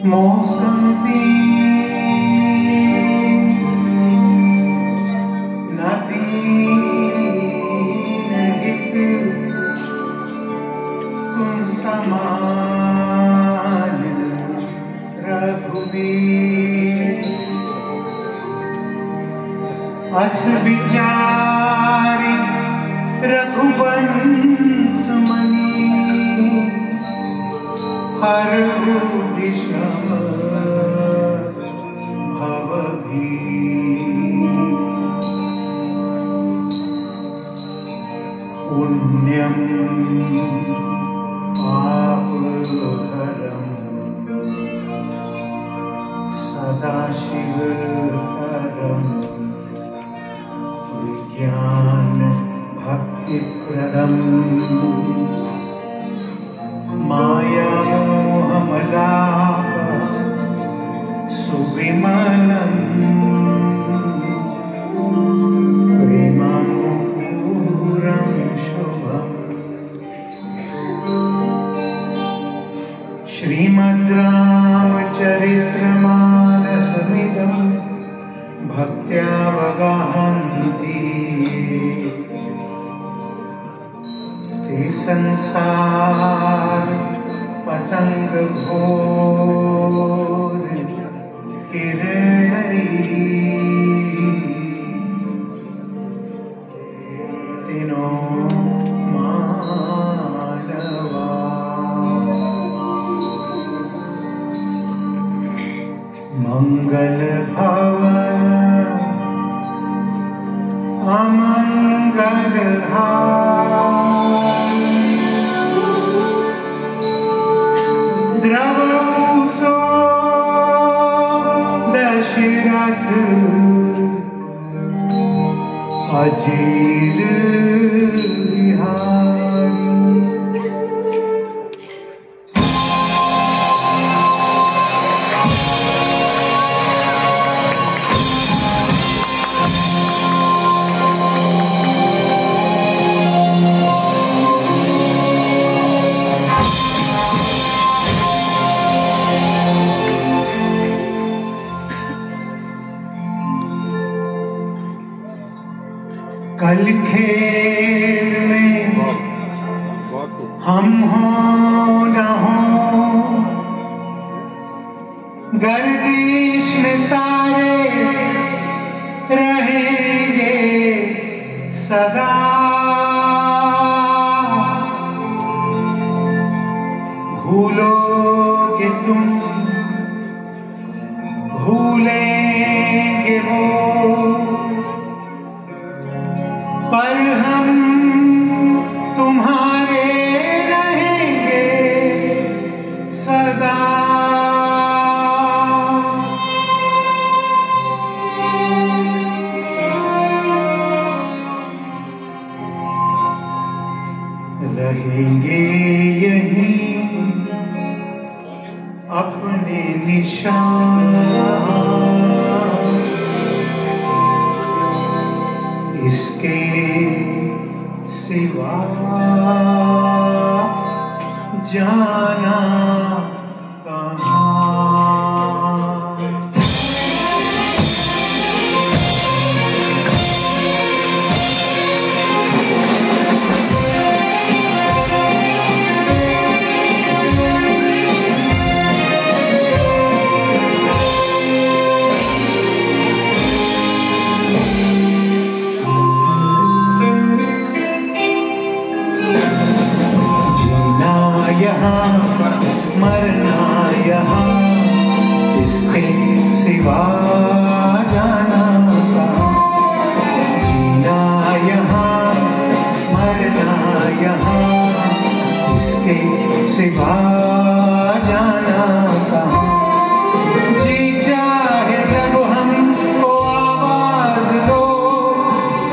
मौसम भी नदी हित तुम समान रघुवीर अस विचारी रघुवंश मणि हर दिशा पुण्यम पापहरम सदाशिवकरम विज्ञान भक्तिप्रदम मायामोहमलाप सुविमलम प्रेमापूरं शुभम् श्रीमद् रामचरितमानसमिदं भक्त्यावगाहन्ति ते संसार पतंग घोर किरणई तीनों मानवा मंगल भवन अमंगल द्रवसो दशरथ अजीर बिहारी कल खेल में हम हो न हो गर्दिश में तारे रहेंगे सदा भूलोगे तुम भूलेंगे वो पर हम तुम्हारे रहेंगे सदा रहेंगे यहीं अपने निशान इसके सिवा जाना कहाँ। मरना यहाँ इसके सिवा जाना कहाँ। जीना यहाँ मरना यहाँ इसके सिवा जाना कहाँ। जी चाहे जब हमको आवाज दो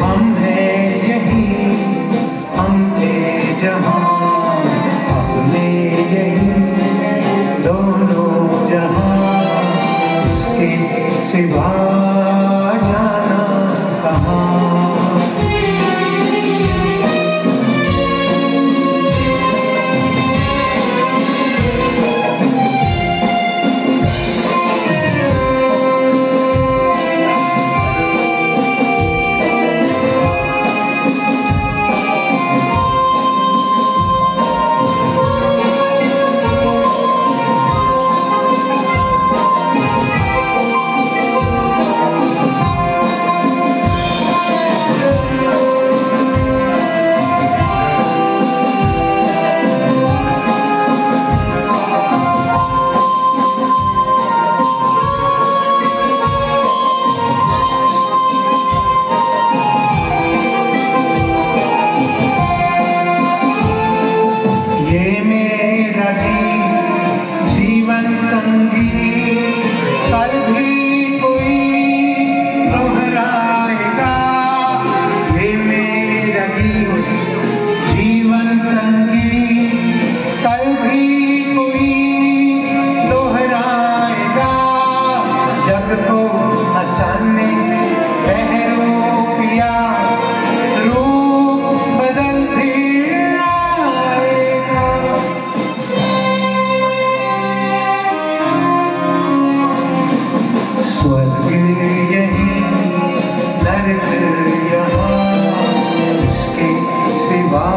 हम हैं यहीं हम थे जहाँ अपने यहीं दोनों ये मेरा गीत जीवन संगीत कल भी कोई दोहराएगा। ये मेरा गीत जीवन संगीत कल भी कोई दोहराएगा। जग को हंसाने बहरों पिया रूप बदल फिर आएगा। स्वर्ग यहीं नरक यहाँ, इसके सिवा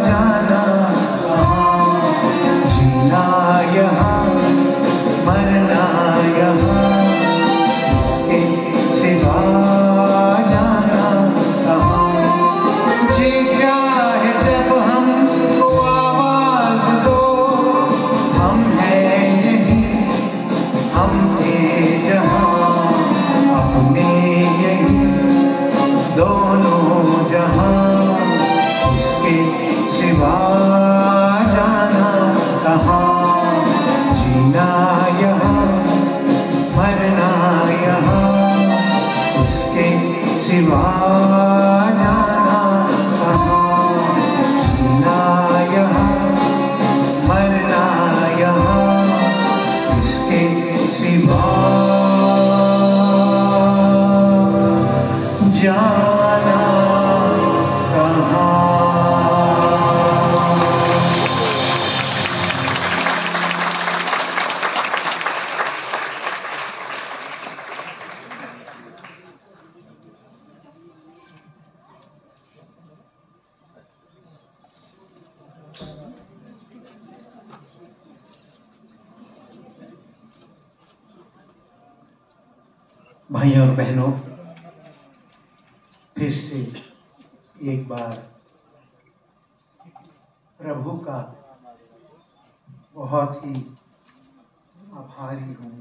जाना कहाँ। जीना यहाँ मरना यहाँ, इसके सिवा जाना कहाँ। जी क्या है जब हमको आवाज दो, हम हैं यहीं हम थे जहाँ, अपने यहीं दोनों जहाँ, इसके सिवा जाना कहाँ। जीना यहाँ मरना यहाँ, इसके सिवा जाना कहाँ। जीना यहाँ मरना यहाँ, इसके सिवा जाना कहाँ। भाइयों और बहनों, फिर से एक बार प्रभु का बहुत ही आभारी हूँ,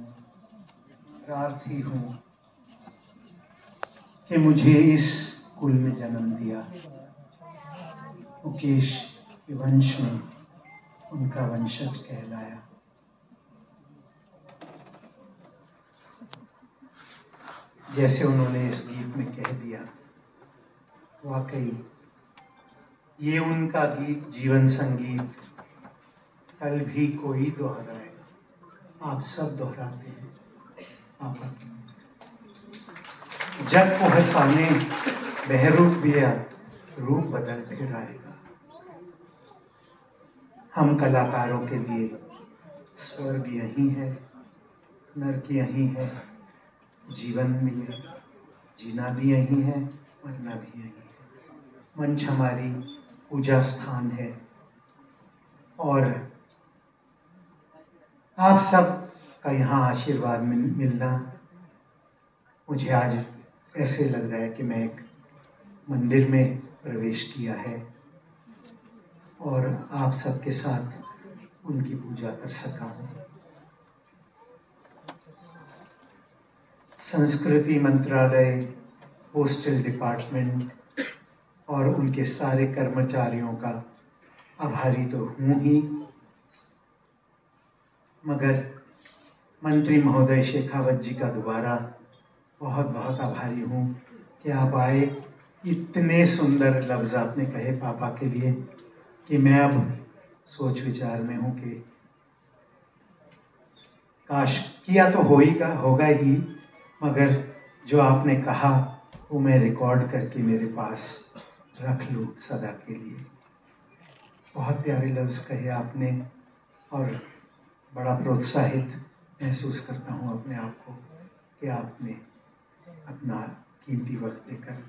प्रार्थी हूँ कि मुझे इस कुल में जन्म दिया। मुकेश के वंश में उनका वंशज कहलाया। जैसे उन्होंने इस गीत में कह दिया, वाकई ये उनका गीत जीवन संगीत कल भी कोई दोहराए। आप सब दोहराते हैं पापा की। जग को हंसाने बहरूप दिया रूप बदल फिर आएगा। हम कलाकारों के लिए स्वर्ग यही है, नरक यही है, जीवन भी है, जीना भी यही है, मरना भी यही है। मंच हमारी पूजा स्थान है और आप सब का यहाँ आशीर्वाद मिलना मुझे आज ऐसे लग रहा है कि मैं एक मंदिर में प्रवेश किया है और आप सबके साथ उनकी पूजा कर सका हूँ। संस्कृति मंत्रालय, पोस्टल डिपार्टमेंट और उनके सारे कर्मचारियों का आभारी तो हूँ ही, मगर मंत्री महोदय शेखावत जी का दोबारा बहुत बहुत आभारी हूँ कि आप आए। इतने सुंदर लफ्ज़ आपने कहे पापा के लिए कि मैं अब सोच विचार में हूँ कि काश किया तो होगा ही, मगर जो आपने कहा वो मैं रिकॉर्ड करके मेरे पास रख लूँ सदा के लिए। बहुत प्यारे लफ्ज़ कहे आपने और बड़ा प्रोत्साहित महसूस करता हूँ अपने आप को कि आपने अपना कीमती वक्त देकर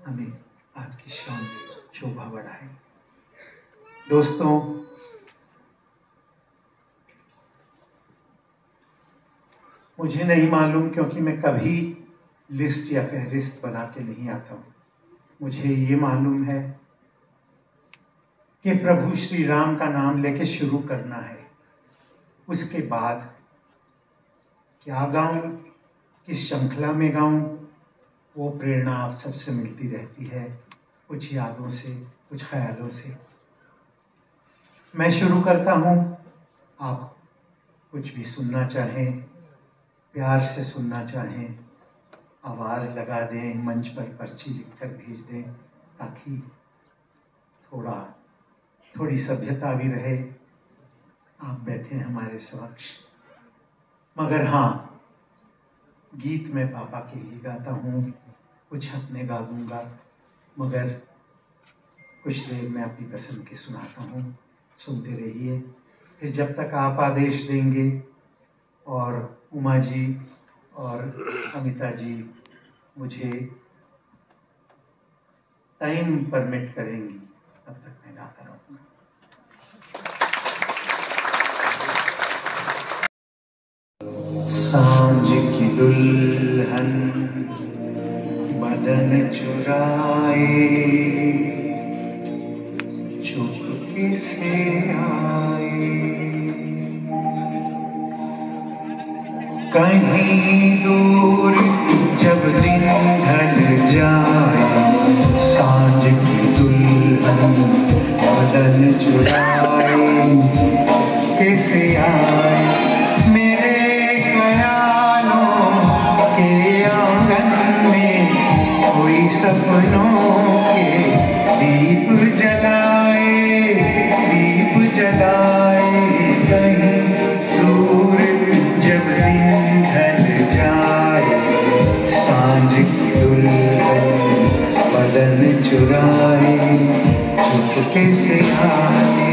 हमें आज की शाम में शोभा बढ़ाई। दोस्तों, मुझे नहीं मालूम, क्योंकि मैं कभी लिस्ट या फहरिस्त बना के नहीं आता हूँ। मुझे ये मालूम है कि प्रभु श्री राम का नाम लेके शुरू करना है, उसके बाद क्या गाऊं, किस श्रृंखला में गाऊं, वो प्रेरणा आप सबसे मिलती रहती है, कुछ यादों से, कुछ ख्यालों से। मैं शुरू करता हूँ, आप कुछ भी सुनना चाहें, प्यार से सुनना चाहें, आवाज़ लगा दें, मंच पर पर्ची लिखकर भेज दें, ताकि थोड़ी सभ्यता भी रहे। आप बैठे हमारे समक्ष। मगर हाँ, गीत मैं पापा के ही गाता हूँ, कुछ अपने गा दूंगा, मगर कुछ देर में अपनी पसंद के सुनाता हूँ। सुनते रहिए। फिर जब तक आप आदेश देंगे और उमा जी और अमिता जी मुझे टाइम परमिट करेंगी, तब तक मैं गाता रहूँगा। सांझ की दुल्हन बदन चुराए, चुपके से आए, कहीं दूर जब दिन ढल जाए, सांझ की दुल्हन बदन चुराए, कैसे आए मेरे ख्यालों के आंगन में, कोई सपनों के दीप जलाए, दीप जलाए, कहीं दूर जब दिन ढल जाए, सांझ की दुल्हन बदन चुराए, चुपके से आए।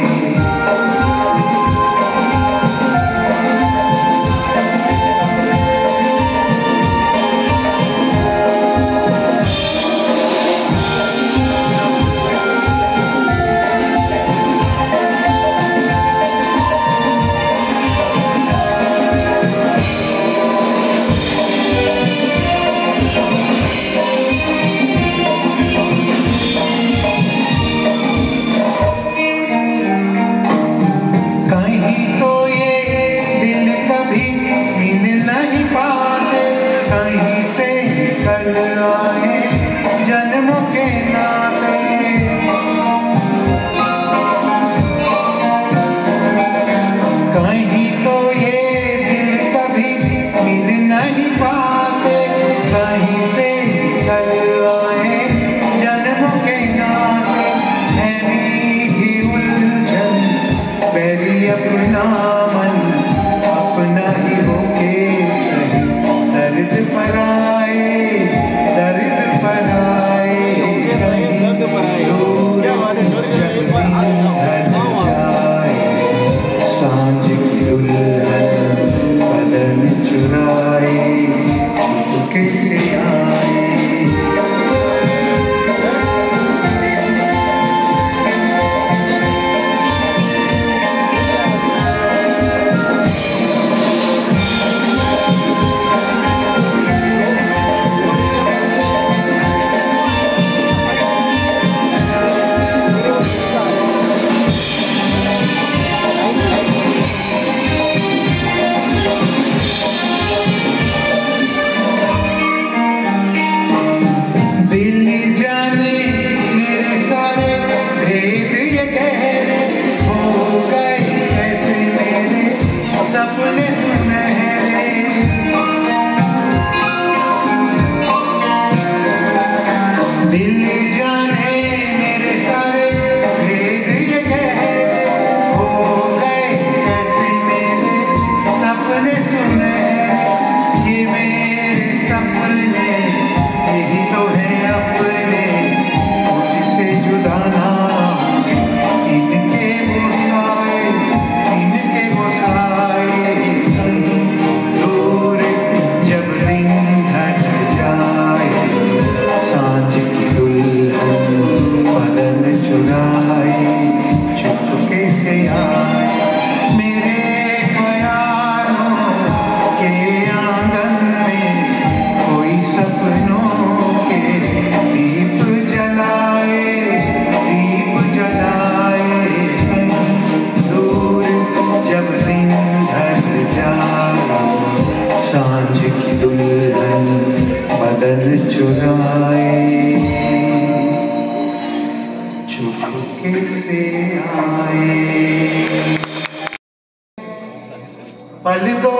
पल दो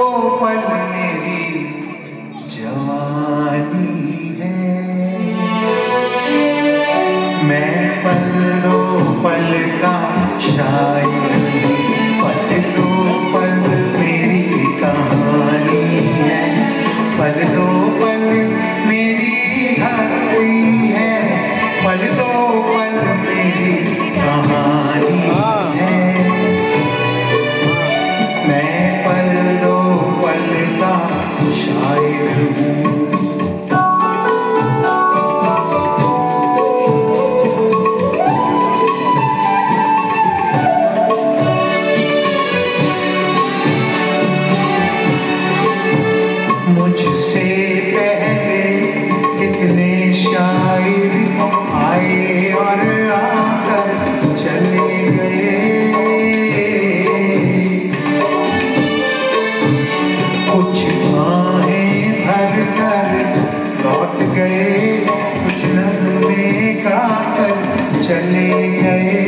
पल मेरी जवानी है। मैं पल दो पल का शायर हूँ, पल दो पल मेरी कहानी है। पल दो पल मेरी हस्ती है, पल दो पल मेरी कहानी है। मैं पल दो पल का शायर हूँ। मुझसे पहले कितने शायर आए और आकर चले गए। कुछ बाहें भर कर लौट गए, कुछ नगमे गाकर चले गए।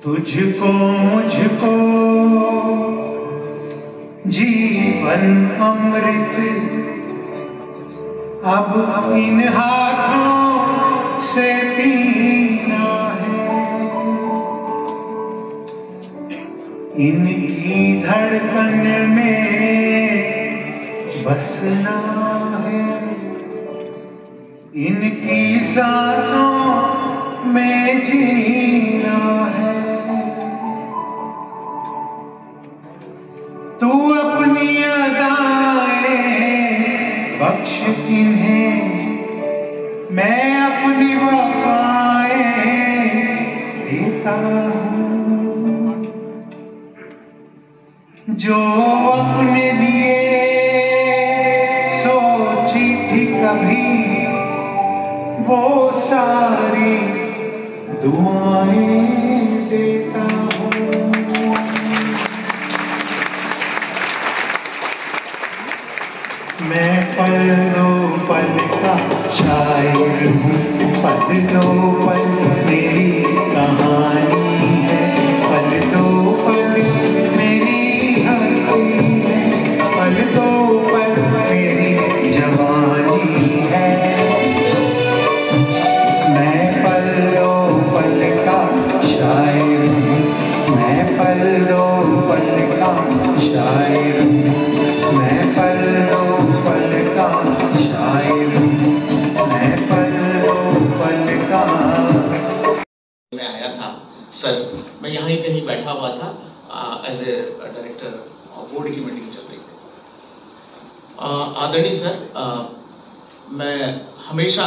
तुझको मुझको जीवन अमृत अब इन हाथों से पीना है। इनकी धड़कन में बसना है, इनकी सांसों में जीना है। तू अपनी अदाएं बख्श इन्हें, मैं अपनी वफाएं देता हूँ। जो अपने लिए सोची थी कभी, वो सारी दुआएं देता हूँ। मैं पल दो पल का शायर हूँ, पल दो पल मेरी कहानी है। पल दो पल मेरी हस्ती है, पल दो पल मेरी शायर मैं पलों पल का शायर मैं पलों पल का। मैं आया था सर, मैं यहाँ ही कहीं बैठा हुआ था, एज ए डायरेक्टर बोर्ड की मीटिंग चल रही थी। आदरणीय सर, मैं हमेशा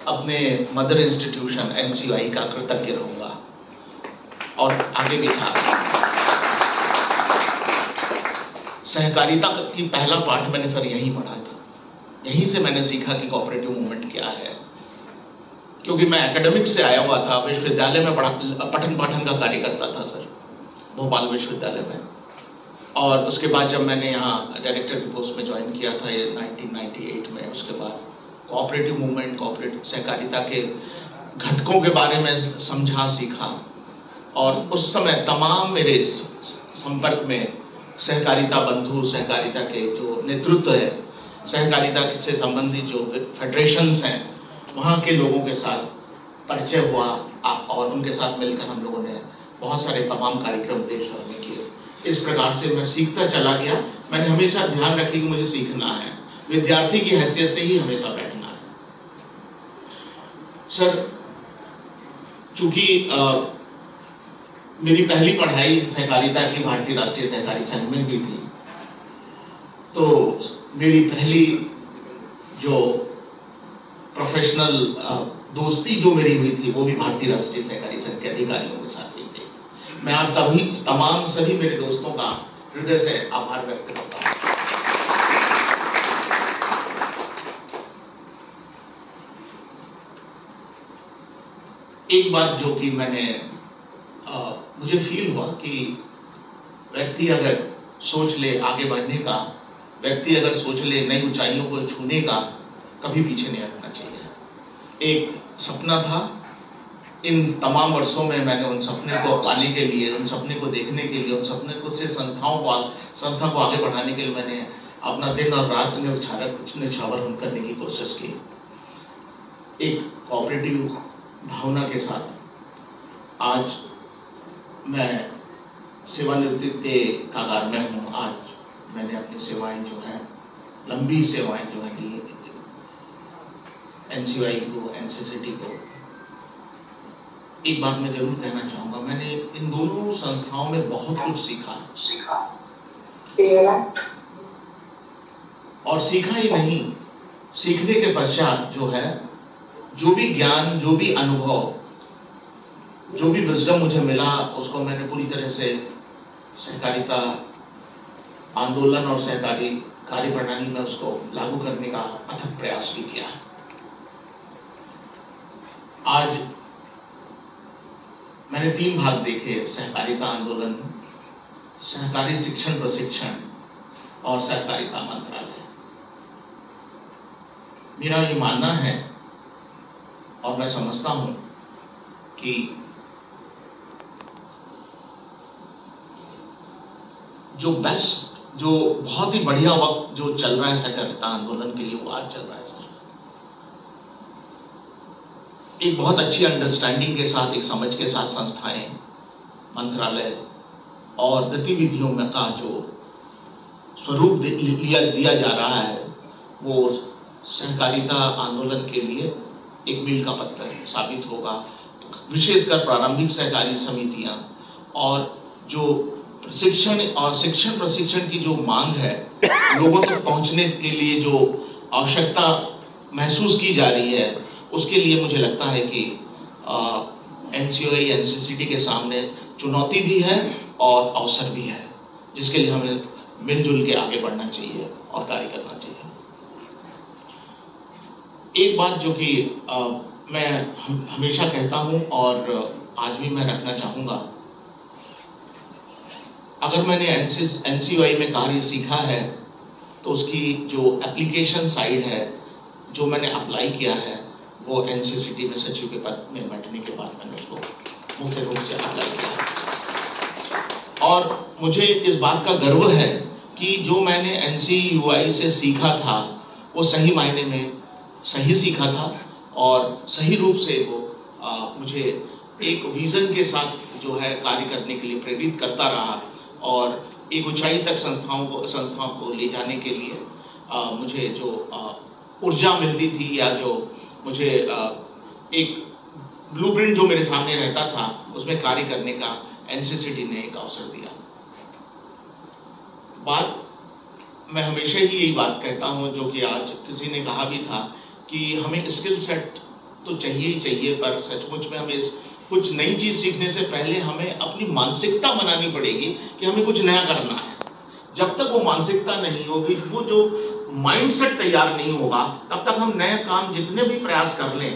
अपने मदर इंस्टीट्यूशन एनसीयूआई का कृतज्ञ रहूँगा और आगे भी था। सहकारिता की पहला पाठ मैंने सर यहीं पढ़ा था, यहीं से मैंने सीखा कि कोऑपरेटिव मूवमेंट क्या है। क्योंकि मैं एकेडमिक से आया हुआ था, विश्वविद्यालय में पठन पाठन का कार्य करता था सर, भोपाल विश्वविद्यालय में। और उसके बाद जब मैंने यहाँ डायरेक्टर की पोस्ट में ज्वाइन किया था ये 1998 में, उसके बाद कोऑपरेटिव मूवमेंट, कोऑपरेटिव सहकारिता के घटकों के बारे में समझा, सीखा। और उस समय तमाम मेरे संपर्क में सहकारिता बंधु, सहकारिता के जो नेतृत्व है, सहकारिता से संबंधित जो फेडरेशंस हैं, वहाँ के लोगों के साथ परिचय हुआ और उनके साथ मिलकर हम लोगों ने बहुत सारे तमाम कार्यक्रम देश भर में किए। इस प्रकार से मैं सीखता चला गया। मैंने हमेशा ध्यान रखी कि मुझे सीखना है, विद्यार्थी की हैसियत से ही हमेशा बैठना है। सर, चूंकि मेरी पहली पढ़ाई सहकारिता की भारतीय राष्ट्रीय सहकारी संघ में भी थी, तो मेरी पहली जो प्रोफेशनल दोस्ती जो मेरी हुई थी वो भी भारतीय राष्ट्रीय सहकारी संघ के अधिकारियों के साथ हुई थी। मैं आप तमाम सभी मेरे दोस्तों का हृदय से आभार व्यक्त करता हूँ। एक बात जो कि मुझे फील हुआ कि व्यक्ति अगर सोच ले आगे बढ़ने का, व्यक्ति अगर सोच ले नई ऊंचाइयों को छूने का, कभी पीछे नहीं हटना चाहिए। एक सपना था, इन तमाम वर्षों में मैंने उन सपने को पाने के लिए, उन सपने को देखने के लिए, उन सपने को से संस्था को आगे बढ़ाने के लिए मैंने अपना दिन और रात न्यौछावर करने की कोशिश की। एक कोऑपरेटिव भावना के साथ आज मैं सेवानिवृत्ति के कगार में हूँ। आज मैंने अपनी सेवाएं जो है, लंबी सेवाएं जो है दी एनसीयूआई को, एनसीसीटी को। एक बात मैं जरूर कहना चाहूंगा, मैंने इन दोनों संस्थाओं में बहुत कुछ सीखा। और सीखा ही नहीं, सीखने के पश्चात जो है, जो भी ज्ञान, जो भी अनुभव, जो भी विजडम मुझे मिला, उसको मैंने पूरी तरह से सहकारिता आंदोलन और सहकारी कार्य प्रणाली में उसको लागू करने का अथक प्रयास भी किया। आज मैंने 3 भाग देखे: सहकारिता आंदोलन, सहकारी शिक्षण प्रशिक्षण और सहकारिता मंत्रालय। मेरा ये मानना है और मैं समझता हूं कि जो बेस्ट, जो बहुत ही बढ़िया वक्त जो चल रहा है सहकारिता आंदोलन के लिए, वो आज चल रहा है। एक बहुत अच्छी अंडरस्टैंडिंग के साथ, एक समझ के साथ संस्थाएं, मंत्रालय और गतिविधियों में का जो स्वरूप दिया जा रहा है, वो सहकारिता आंदोलन के लिए एक मील का पत्थर साबित होगा। विशेषकर प्रारंभिक सहकारी समितियां और जो प्रशिक्षण और शिक्षण प्रशिक्षण की जो मांग है, लोगों तक पहुंचने के लिए जो आवश्यकता महसूस की जा रही है, उसके लिए मुझे लगता है कि एनसीयूआई, एनसीसीटी के सामने चुनौती भी है और अवसर भी है, जिसके लिए हमें मिलजुल के आगे बढ़ना चाहिए और कार्य करना चाहिए। एक बात जो कि मैं हमेशा कहता हूं और आज भी मैं रखना चाहूंगा, अगर मैंने एनसीयूआई में कार्य सीखा है तो उसकी जो एप्लीकेशन साइड है, जो मैंने अप्लाई किया है, वो एनसीसीटी में सचिव के पद में बैठने के बाद मैंने उसको मुख्य रूप से अप्लाई किया। और मुझे इस बात का गर्व है कि जो मैंने एनसीयूआई से सीखा था, वो सही मायने में सही सीखा था और सही रूप से वो मुझे एक विजन के साथ जो है कार्य करने के लिए प्रेरित करता रहा और एक ऊंचाई तक संस्थाओं को ले जाने के लिए मुझे जो ऊर्जा मिलती थी, या जो मुझे एक ब्लूप्रिंट जो मेरे सामने रहता था उसमें कार्य करने का एनसीसीटी ने एक अवसर दिया। मैं हमेशा ही यही बात कहता हूं, जो कि आज किसी ने कहा भी था, कि हमें स्किल सेट तो चाहिए ही चाहिए, पर सचमुच में हमें कुछ नई चीज सीखने से पहले हमें अपनी मानसिकता बनानी पड़ेगी कि हमें कुछ नया करना है। जब तक वो मानसिकता नहीं होगी, वो जो माइंडसेट तैयार नहीं होगा, तब तक हम नए काम जितने भी प्रयास कर लें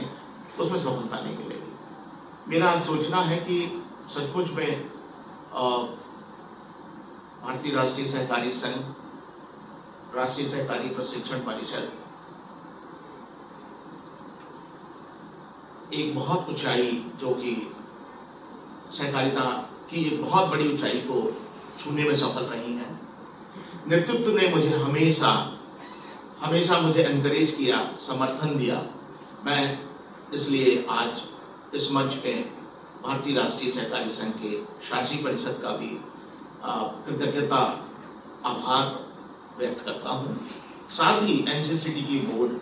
उसमें सफलता नहीं मिलेगी। मेरा सोचना है कि सचमुच में भारतीय राष्ट्रीय सहकारी संघ, राष्ट्रीय सहकारी प्रशिक्षण परिषद एक बहुत ऊंचाई, जो कि सहकारिता की एक बहुत बड़ी ऊंचाई को छूने में सफल रही है। नेतृत्व ने मुझे हमेशा मुझे एनकरेज किया, समर्थन दिया। मैं इसलिए आज इस मंच पे भारतीय राष्ट्रीय सहकारी संघ के शासी परिषद का भी कृतज्ञता, आभार व्यक्त करता हूँ। साथ ही एनसीसीटी की बोर्ड,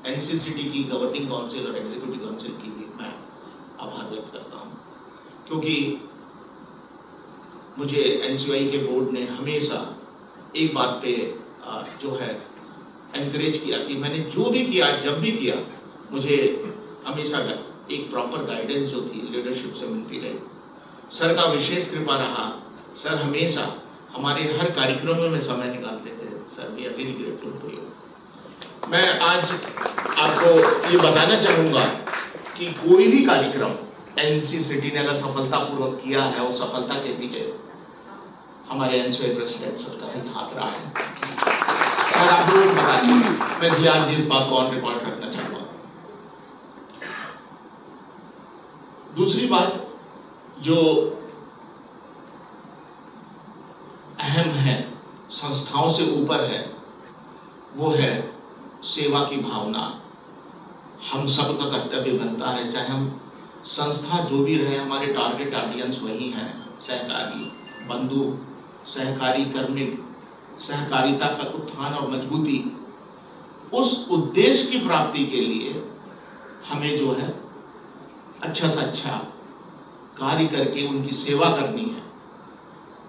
एनसीसीटी की गवर्निंग काउंसिल और एग्जीक्यूटिव काउंसिल की भी मैं आभार व्यक्त करता हूँ, क्योंकि मुझे एनसीओआई के बोर्ड ने हमेशा एक बात पे जो है एनकरेज किया कि मैंने जो भी किया, जब भी किया, मुझे हमेशा एक प्रॉपर गाइडेंस जो थी लीडरशिप से मिलती रही। सर का विशेष कृपा रहा। सर हमेशा हमारे हर कार्यक्रमों में समय निकालते थे। Sir we are very grateful to you. मैं आज आपको ये बताना चाहूंगा कि कोई भी कार्यक्रम एनसीसीटी ने अगर सफलतापूर्वक किया है, उस सफलता के पीछे हमारे एनसीओआई प्रेसिडेंट सर का ही हाथ रहा है। अगर आप लोग बता दें, मैं आज इस बात को ऑन रिकॉर्ड रखना चाहूंगा। दूसरी बात जो अहम है, संस्थाओं से ऊपर है, वो है सेवा की भावना। हम सबका कर्तव्य बनता है, चाहे हम संस्था जो भी रहे, हमारे टारगेट ऑडियंस वही है, सहकारी बंधु, सहकारी कर्मी, सहकारिता का उत्थान और मजबूती। उस उद्देश्य की प्राप्ति के लिए हमें जो है अच्छा से अच्छा कार्य करके उनकी सेवा करनी है,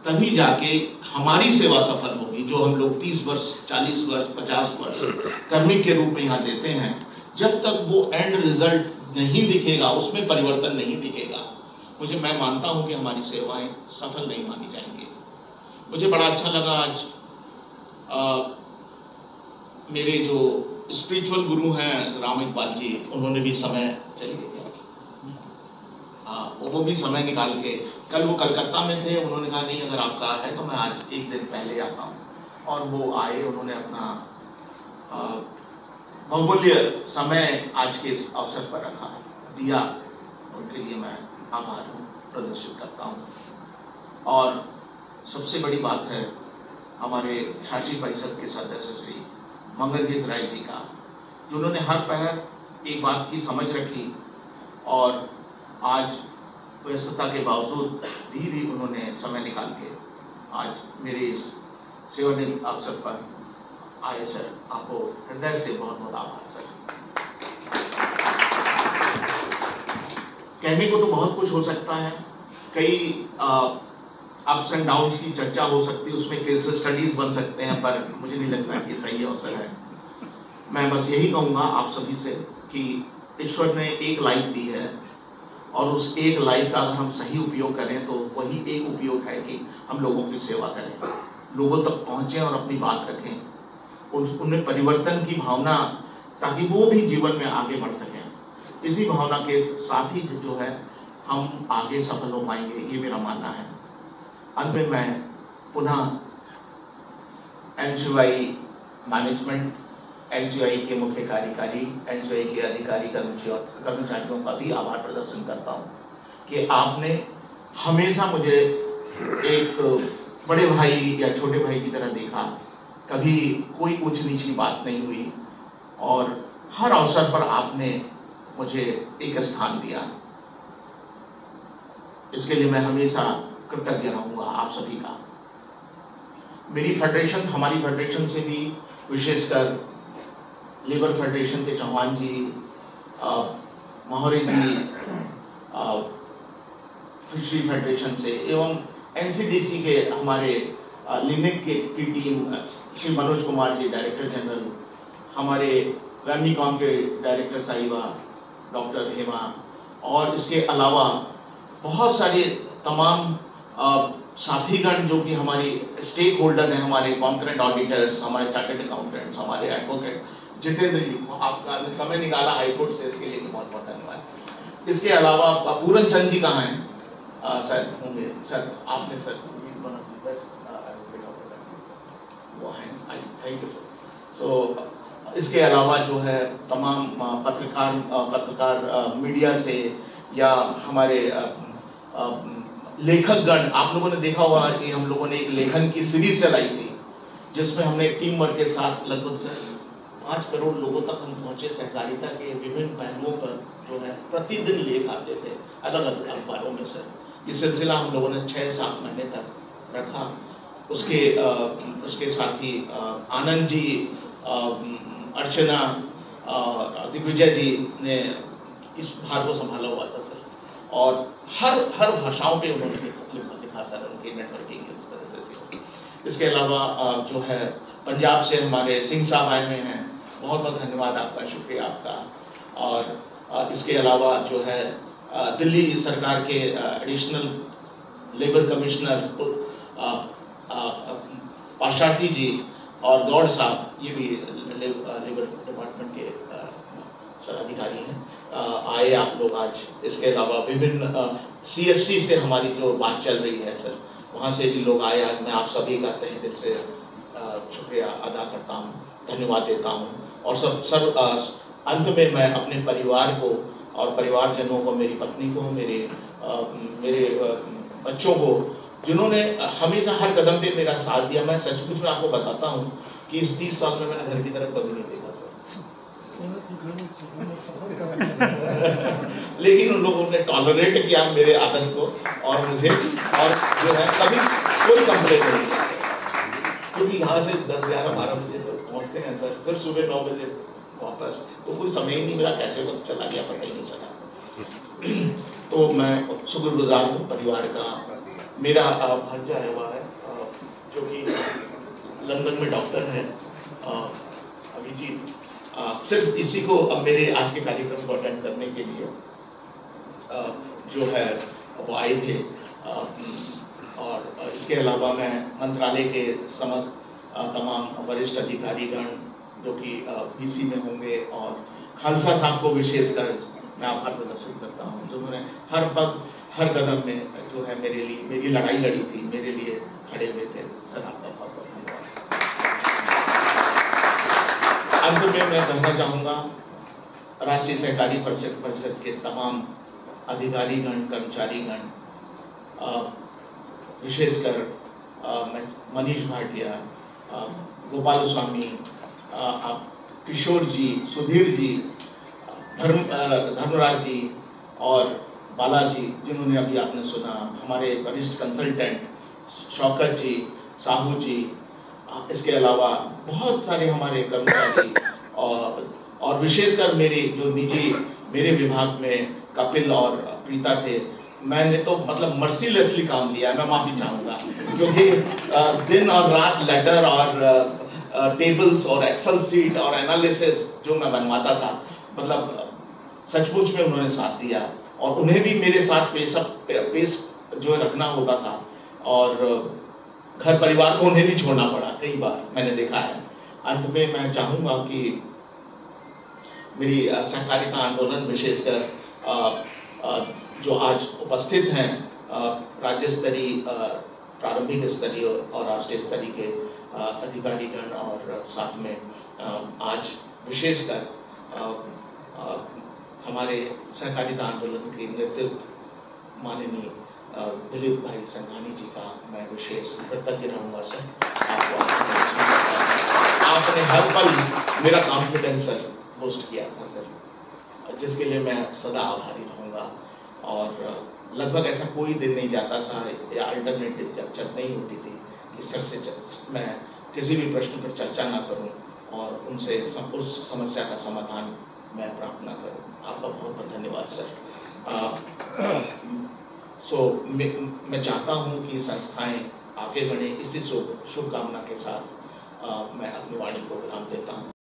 तभी जाके हमारी सेवा सफल होगी। जो हम लोग 30 वर्ष, 40 वर्ष, 50 वर्ष कर्मी के रूप में यहाँ देते हैं, जब तक वो एंड रिजल्ट नहीं दिखेगा, उसमें परिवर्तन नहीं दिखेगा, मैं मानता हूं कि हमारी सेवाएं सफल नहीं मानी जाएंगी। मुझे बड़ा अच्छा लगा आज मेरे जो स्पिरिचुअल गुरु हैं राम इकबाल जी, उन्होंने भी समय चलिए वो भी समय निकाल के, कल वो कलकत्ता में थे, उन्होंने कहा नहीं अगर आपका है तो मैं आज एक दिन पहले आता हूँ, और वो आए। उन्होंने अपना बहुमूल्य समय आज के इस अवसर पर रखा दिया, उनके लिए मैं आभार प्रदर्शित करता हूँ। और सबसे बड़ी बात है हमारे शासी परिषद के सदस्य श्री मंगलजीत राय जी का, जिन्होंने हर पहर एक बात की समझ रखी, और आज व्यस्तता के बावजूद भी उन्होंने समय निकाल के आज मेरे इस सेवानिवृत्त अवसर पर आए। सर आपको हृदय से बहुत बहुत आभार। सर कहने को तो बहुत कुछ हो सकता है, कई अप्स एंड डाउन्स की चर्चा हो सकती है, उसमें केस स्टडीज बन सकते हैं, पर मुझे नहीं लगता कि सही अवसर है। मैं बस यही कहूँगा आप सभी से कि ईश्वर ने एक लाइफ दी है, और उस एक लाइफ का अगर हम सही उपयोग करें तो वही एक उपयोग है कि हम लोगों की सेवा करें, लोगों तक पहुँचें और अपनी बात रखें, उनमें परिवर्तन की भावना, ताकि वो भी जीवन में आगे बढ़ सकें। इसी भावना के साथ ही जो है हम आगे सफल हो पाएंगे, ये मेरा मानना है। अंत में मैं पुनः एनसीओआई मैनेजमेंट, एनसीओआई के मुख्य कार्यकारी, एनसीओआई के अधिकारी कर्मचारियों का भी आभार प्रदर्शन करता हूं कि आपने हमेशा मुझे एक बड़े भाई या छोटे भाई की तरह देखा, कभी कोई ऊंच नीच की बात नहीं हुई, और हर अवसर पर आपने मुझे एक स्थान दिया। इसके लिए मैं हमेशा कृतज्ञ रहूंगा आप सभी का। मेरी फेडरेशन, हमारी फेडरेशन से भी विशेषकर लेबर फेडरेशन के चौहान जी, माहौरी जी, फिशरी फेडरेशन से एवं एनसीडीसी के हमारे लिनिक की team, Shri Manoj Kumar ji director general, हमारे वैमीकॉम के डायरेक्टर साहिबा डॉक्टर हेमा, और इसके अलावा बहुत सारे तमाम साथीगण जो कि हमारी स्टेक होल्डर हैं, हमारे कॉम्परेंट ऑडिटर्स, हमारे चार्टर्ड अकाउंटेंट्स, हमारे एडवोकेट जितेंद्र जी, आपका समय निकाला हाईकोर्ट से, इसके लिए बहुत बहुत धन्यवाद। इसके अलावा पूरन चंद जी कहाँ हैं? सर होंगे, सर आपने सर वो हैं, थैंक यू सर। सो इसके अलावा जो है तमाम पत्रकार मीडिया से या हमारे लेखकगण, आप लोगों ने देखा होगा कि हम लोगों ने एक लेखन की सीरीज चलाई थी जिसमें हमने टीम वर्क के साथ लगभग 5 करोड़ लोगों तक हम पहुंचे। सहकारिता के विभिन्न पहलुओं पर जो है प्रतिदिन लेख आते थे अलग अलग अखबारों में सर। ये सिलसिला हम लोगों ने 6-7 महीने तक रखा। उसके साथ ही आनंद जी, अर्चना, दिग्विजय जी ने इस भार को संभाला हुआ था सर, और हर भाषाओं पे उन्होंने लिखा सर, उनकी नेटवर्किंग इस तरह से थी। इसके अलावा जो है पंजाब से हमारे सिंह साहब आए हुए हैं, बहुत बहुत धन्यवाद आपका, शुक्रिया आपका। और इसके अलावा जो है दिल्ली सरकार के एडिशनल लेबर कमिश्नर पाशार्थी जी और गौड़ साहब, ये भी लेबर डिपार्टमेंट के सर अधिकारी हैं, आए आप लोग आज। इसके अलावा विभिन्न CSC से हमारी जो बात चल रही है सर, वहाँ से भी लोग आए आज। मैं आप सभी का तहे दिल से शुक्रिया अदा करता हूँ, धन्यवाद देता हूँ। और सब अंत में मैं अपने परिवार को और परिवारजनों को, मेरी पत्नी को, मेरे बच्चों को, जिन्होंने हमेशा हर कदम पे मेरा साथ दिया। मैं सचमुच में आपको बताता हूँ कि इस 30 साल में मैंने घर की तरफ कभी नहीं देखा सर लेकिन उन लोगों ने टॉलरेट किया मेरे आदत को और मुझे, और जो है कभी कोई कंप्लेंट नहीं किया, क्योंकि यहाँ से 10-11-12 बजे तो पहुँचते हैं सर, फिर सुबह 9 बजे वापस, तो कोई समय ही नहीं मेरा कैसे वक्त चला गया पता ही नहीं चला। तो मैं शुक्रगुजार हूँ परिवार का। मेरा भांजा है हुआ है जो कि लंदन में डॉक्टर है, अभिजीत, सिर्फ इसी को अब मेरे आज के कार्यक्रम को अटेंड करने के लिए जो है वो आए थे। और इसके अलावा मैं मंत्रालय के समस्त तमाम वरिष्ठ अधिकारीगण जो कि BC में होंगे, और खालसा साहब को विशेषकर मैं आभार प्रदर्शित करता हूँ, जिन्होंने हर पग हर कदम में जो है मेरे लिए मेरी लड़ाई लड़ी थी, मेरे लिए खड़े हुए थे। सर आपका बहुत बहुत धन्यवाद। अंत में मैं कहना चाहूँगा राष्ट्रीय सहकारी परिषद के तमाम अधिकारीगण, कर्मचारीगण, विशेषकर मनीष भाटिया, गोपाल स्वामी, किशोर जी, सुधीर जी, धर्मराज जी और बालाजी, जिन्होंने अभी आपने सुना, हमारे वरिष्ठ कंसल्टेंट शौकत जी, साहू जी, इसके अलावा बहुत सारे हमारे कर्मचारी, और विशेषकर मेरे विभाग में कपिल और प्रीता थे। मैंने तो मतलब मर्सीलेसली काम दिया, मैं माफी चाहूँगा, क्योंकि दिन और रात लेटर और टेबल्स और एक्सेल सीट और एनालिसिस जो मैं बनवाता था, मतलब सचमुच में उन्होंने साथ दिया, और उन्हें भी मेरे साथ पेश जो रखना होता था, और घर परिवार को उन्हें भी छोड़ना पड़ा कई बार, मैंने देखा है। अंत में मैं चाहूँगा कि मेरी सहकारिता आंदोलन विशेषकर जो आज उपस्थित हैं राज्य स्तरीय, प्रारंभिक स्तरीय और राष्ट्रीय स्तरीय के अधिकारीगण, और साथ में आज विशेषकर हमारे सहकारिता आंदोलन के नेतृत्व माननीय दिलीप भाई संघानी जी का मैं विशेष कृतज्ञ रहूँगा सर। आपने हर पल मेरा कॉन्फिडेंस सर बूस्ट किया था सर, जिसके लिए मैं सदा आभारी रहूँगा। और लगभग ऐसा कोई दिन नहीं जाता था या अल्टरनेटिव जब नहीं होती थी इस तरह से मैं किसी भी प्रश्न पर चर्चा ना करूं और उनसे उस समस्या का समाधान मैं प्राप्त ना करूं। आपका बहुत बहुत धन्यवाद सर। मैं चाहता हूं कि संस्थाएं आगे बढ़े, इसी शुभकामना के साथ मैं अपनी वाणी को विराम देता हूं।